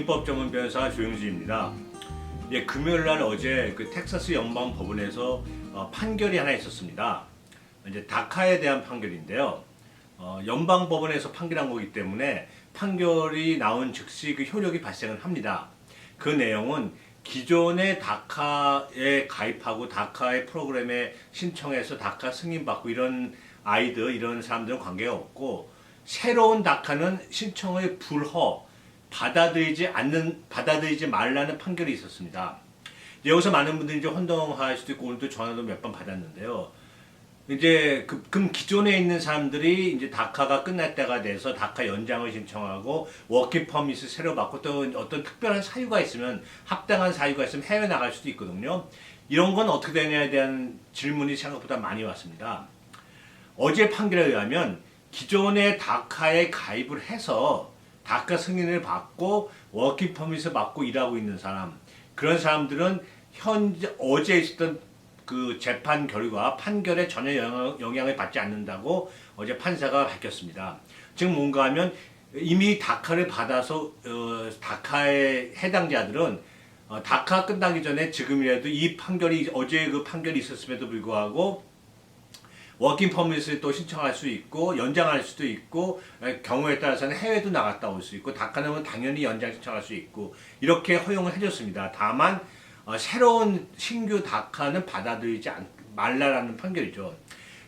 민법 전문 변호사 조영주입니다. 예, 금요일 날 어제 그 텍사스 연방 법원에서 판결이 하나 있었습니다. 이제 다카에 대한 판결인데요. 연방 법원에서 판결한 거기 때문에 판결이 나온 즉시 그 효력이 발생을 합니다. 그 내용은 기존의 다카에 가입하고 다카의 프로그램에 신청해서 다카 승인받고 이런 아이들, 이런 사람들은 관계가 없고, 새로운 다카는 신청의 불허, 받아들이지 말라는 판결이 있었습니다. 여기서 많은 분들이 이제 혼동할 수도 있고, 오늘도 전화도 몇 번 받았는데요. 이제 그럼 기존에 있는 사람들이 이제 다카가 끝날 때가 돼서 다카 연장을 신청하고 워킹 퍼밋을 새로 받고 또 어떤 특별한 사유가 있으면, 합당한 사유가 있으면 해외 나갈 수도 있거든요. 이런 건 어떻게 되냐에 대한 질문이 생각보다 많이 왔습니다. 어제 판결에 의하면 기존의 다카에 가입을 해서 다카 승인을 받고 워킹 퍼밋을 받고 일하고 있는 사람, 그런 사람들은 어제 있었던 그 재판 결과 판결에 전혀 영향을 받지 않는다고 어제 판사가 밝혔습니다. 지금 뭔가 하면 이미 다카를 받아서 다카의 해당자들은 다카 끝나기 전에 지금이라도 이 판결이, 어제 그 판결이 있었음에도 불구하고 워킹 퍼밋을 또 신청할 수 있고 연장할 수도 있고, 경우에 따라서는 해외도 나갔다 올 수 있고, 다카는 당연히 연장 신청할 수 있고, 이렇게 허용을 해줬습니다. 다만 새로운 신규 다카는 받아들이지 말라라는 판결이죠.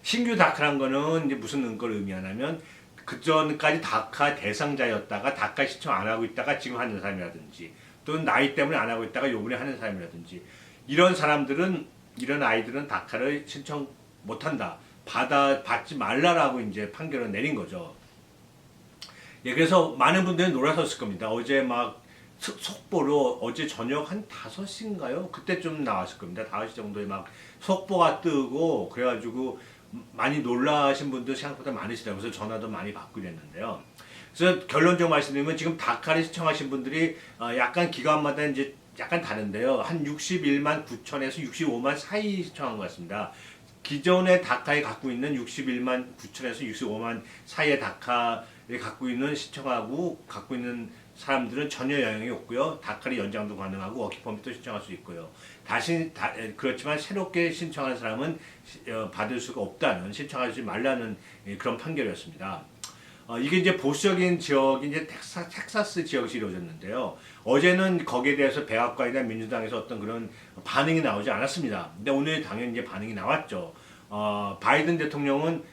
신규 다카란 거는 이제 무슨 근거를 의미하냐면, 그전까지 다카 대상자였다가 다카 신청 안 하고 있다가 지금 하는 사람이라든지, 또는 나이 때문에 안 하고 있다가 요번에 하는 사람이라든지, 이런 사람들은, 이런 아이들은 다카를 신청 못한다, 받지 말라라고 이제 판결을 내린 거죠. 예, 그래서 많은 분들이 놀라셨을 겁니다. 어제 막 속보로 어제 저녁 한 5시인가요? 그때 좀 나왔을 겁니다. 5시 정도에 막 속보가 뜨고, 그래가지고 많이 놀라신 분들 생각보다 많으시더라고요. 그래서 전화도 많이 받고 이랬는데요. 그래서 결론적으로 말씀드리면, 지금 다카를 신청하신 분들이 약간 기관마다 이제 약간 다른데요. 한 61만 9천에서 65만 사이 신청한 것 같습니다. 기존의 다카에 갖고 있는 61만 9천에서 65만 사이의 다카를 갖고 있는, 신청하고 갖고 있는 사람들은 전혀 영향이 없고요. 다카를 연장도 가능하고 워킹 퍼밋도 신청할 수 있고요. 그렇지만 새롭게 신청한 사람은 받을 수가 없다는, 신청하지 말라는 그런 판결이었습니다. 이게 이제 보수적인 지역이 이제 텍사스 지역이 이루어졌는데요. 어제는 거기에 대해서 백악관이나 민주당에서 어떤 그런 반응이 나오지 않았습니다. 근데 오늘 당연히 이제 반응이 나왔죠. 바이든 대통령은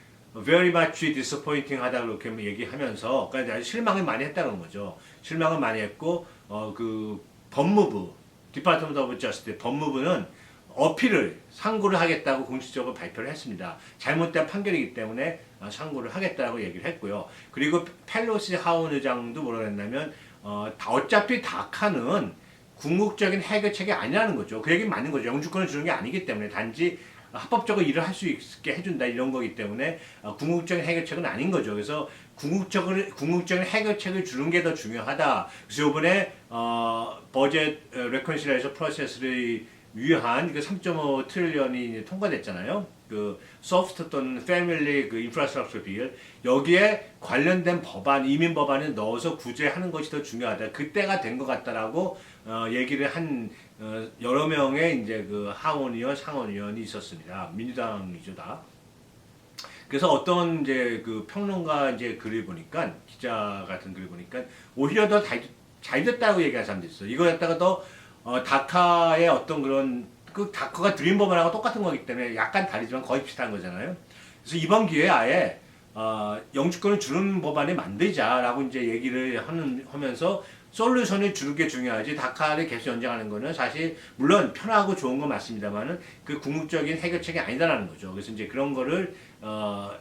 very much disappointing 하다 그렇게 얘기하면서, 그러니까 실망을 많이 했다는 거죠. 실망을 많이 했고, 그 법무부, Department of Justice 법무부는 어필을, 상고를 하겠다고 공식적으로 발표를 했습니다. 잘못된 판결이기 때문에 상고를 하겠다고 얘기를 했고요. 그리고 펠로시 하원 의장도 뭐라 했냐면, 어차피 다카는 궁극적인 해결책이 아니라는 거죠. 그 얘기는 맞는 거죠. 영주권을 주는 게 아니기 때문에, 단지 합법적으로 일을 할 수 있게 해준다, 이런 거기 때문에 궁극적인 해결책은 아닌 거죠. 그래서 궁극적인 해결책을 주는 게 더 중요하다. 그래서 이번에 버젯 레컨실레이션 프로세스를 위한 그 3.5 트릴리언이 통과됐잖아요. 그 소프트 또는 패밀리 그 인프라스트럭처 빌, 여기에 관련된 법안, 이민 법안을 넣어서 구제하는 것이 더 중요하다. 그때가 된 것 같다라고 얘기를 한 여러 명의 이제 그 하원의원, 상원의원이 있었습니다. 민주당이죠, 다. 그래서 어떤 이제 그 평론가 이제 글을 보니까, 기자 같은 글을 보니까 오히려 더 잘 됐다고 얘기하는 사람도 있어요. 이거 갖다가 더 다카의 어떤 그런, 그 다카가 드림 법안하고 똑같은 거기 때문에 약간 다르지만 거의 비슷한 거잖아요. 그래서 이번 기회에 아예 영주권을 주는 법안을 만들자라고 이제 얘기를 하면서 솔루션을 주는 게 중요하지, 다카를 계속 연장하는 거는 사실 물론 편하고 좋은 건 맞습니다만은 그 궁극적인 해결책이 아니다라는 거죠. 그래서 이제 그런 거를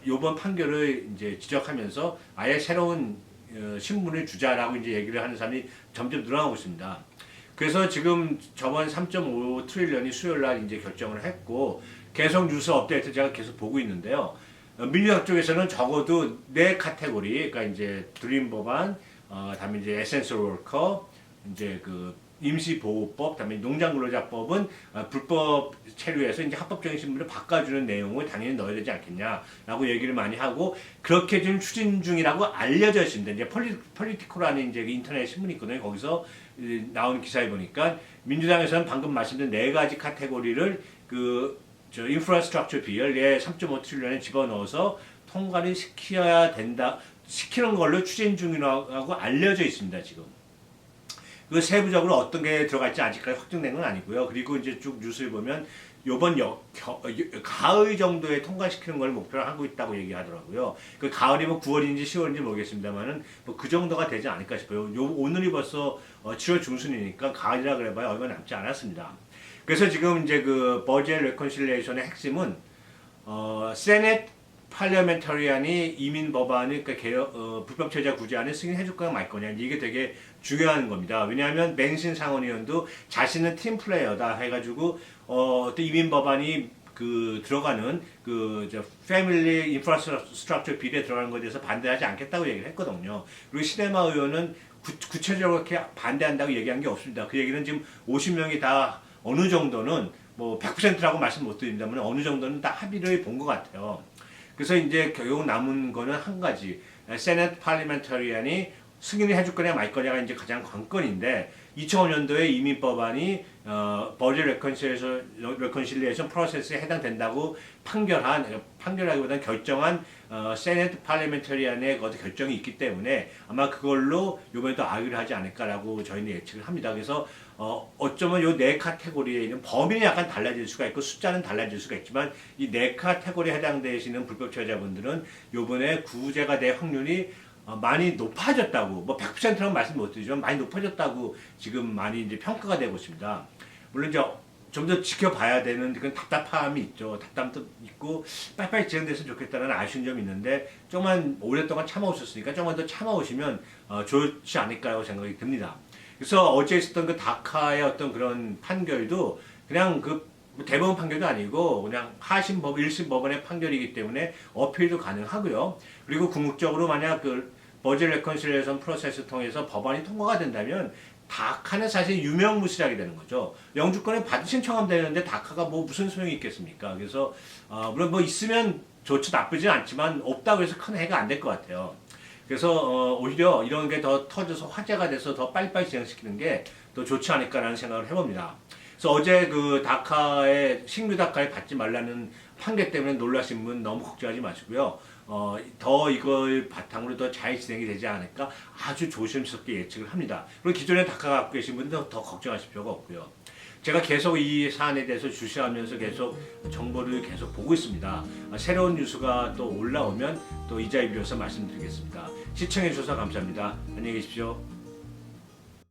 요번 판결을 이제 지적하면서 아예 새로운 신문을 주자라고 이제 얘기를 하는 사람이 점점 늘어나고 있습니다. 그래서 지금 저번 3.5 트릴리언이 수요일 날 이제 결정을 했고, 계속 뉴스 업데이트 제가 계속 보고 있는데요. 민주당 쪽에서는 적어도 4카테고리, 그러니까 이제 드림 법안, 다음에 이제 에센셜 워커, 이제 그 임시보호법, 다음에 농장근로자법은 불법 체류해서 이제 합법적인 신분을 바꿔주는 내용을 당연히 넣어야 되지 않겠냐라고 얘기를 많이 하고, 그렇게 좀 추진 중이라고 알려져 있습니다. 이제 폴리티코라는 이제 인터넷 신문이 있거든요. 거기서 나온 기사에 보니까 민주당에서는 방금 말씀드린 네 가지 카테고리를 인프라스트럭처 비율에 3.5 트릴리언에 집어넣어서 통과를 시켜야 된다, 시키는 걸로 추진 중이라고 알려져 있습니다, 지금. 그 세부적으로 어떤 게 들어갈지 아직까지 확정된 건 아니고요. 그리고 이제 쭉 뉴스를 보면 요번 가을 정도에 통과시키는 걸 목표로 하고 있다고 얘기하더라고요. 그 가을이면 9월인지 10월인지 모르겠습니다만은 뭐 그 정도가 되지 않을까 싶어요. 오늘이 벌써 7월 중순이니까 가을이라 그래봐야 얼마 남지 않았습니다. 그래서 지금 이제 그 버젯 레컨실레이션의 핵심은 세넷 팔리멘터리안이 이민 법안을 불법 체제 구제안을 승인해줄 거냐 말 거냐, 이게 되게 중요한 겁니다. 왜냐하면 맹신 상원의원도 자신은 팀 플레이어다 해가지고 또 이민 법안이 들어가는 패밀리 인프라스트럭처 빌에 들어가는 것에 대해서 반대하지 않겠다고 얘기를 했거든요. 그리고 시네마 의원은 구체적으로 그렇게 반대한다고 얘기한 게 없습니다. 그 얘기는 지금 50명이 다 어느 정도는 뭐 100%라고 말씀 못 드립니다만 어느 정도는 다 합의를 본 것 같아요. 그래서 이제 결국 남은 거는 한 가지, 세넷 팔리멘터리안이 승인을 해줄 거냐 말 거냐가 이제 가장 관건인데, 2005년도에 이민법안이 버젯 레컨실리에이션 프로세스에 해당된다고 판결하기보다는 결정한 세넷 팔리멘터리안의 결정이 있기 때문에 아마 그걸로 이번에도 악유를 하지 않을까라고 저희는 예측을 합니다. 그래서 어쩌면 이 네 카테고리에 있는 범위는 약간 달라질 수가 있고 숫자는 달라질 수가 있지만 이 네 카테고리에 해당되시는 불법 체류자분들은 이번에 구제가 될 확률이 많이 높아졌다고, 뭐 100%라고 말씀 못 드리지만 많이 높아졌다고 지금 많이 이제 평가가 되고 있습니다. 물론 이제 좀 더 지켜봐야 되는 그런 답답함이 있죠. 답답함도 있고 빨리빨리 진행됐으면 좋겠다는 아쉬운 점이 있는데, 조금만 오랫동안 참아오셨으니까 조금만 더 참아오시면 좋지 않을까요 생각이 듭니다. 그래서 어제 있었던 그 다카의 어떤 그런 판결도 그냥 대법원 판결도 아니고 그냥 하심 법 1심 법원의 판결이기 때문에 어필도 가능하고요. 그리고 궁극적으로 만약 버젯 레컨실리에이션 프로세스 통해서 법안이 통과가 된다면 다카는 사실 유명무실하게 되는 거죠. 영주권을 신청하면 되는데 다카가 뭐 무슨 소용이 있겠습니까? 그래서 물론 뭐 있으면 좋지 나쁘진 않지만 없다고 해서 큰 해가 안 될 것 같아요. 그래서 오히려 이런 게 더 터져서 화제가 돼서 더 빨리빨리 진행시키는 게 더 좋지 않을까라는 생각을 해봅니다. 그래서 어제 신규 다카에 받지 말라는 판결 때문에 놀라신 분 너무 걱정하지 마시고요. 더 이걸 바탕으로 더 잘 진행이 되지 않을까 아주 조심스럽게 예측을 합니다. 그리고 기존에 다카 갖고 계신 분들은 더 걱정하실 필요가 없고요. 제가 계속 이 사안에 대해서 주시하면서 계속 정보를 계속 보고 있습니다. 새로운 뉴스가 또 올라오면 또 이 자리에 빌어서 말씀드리겠습니다. 시청해 주셔서 감사합니다. 안녕히 계십시오.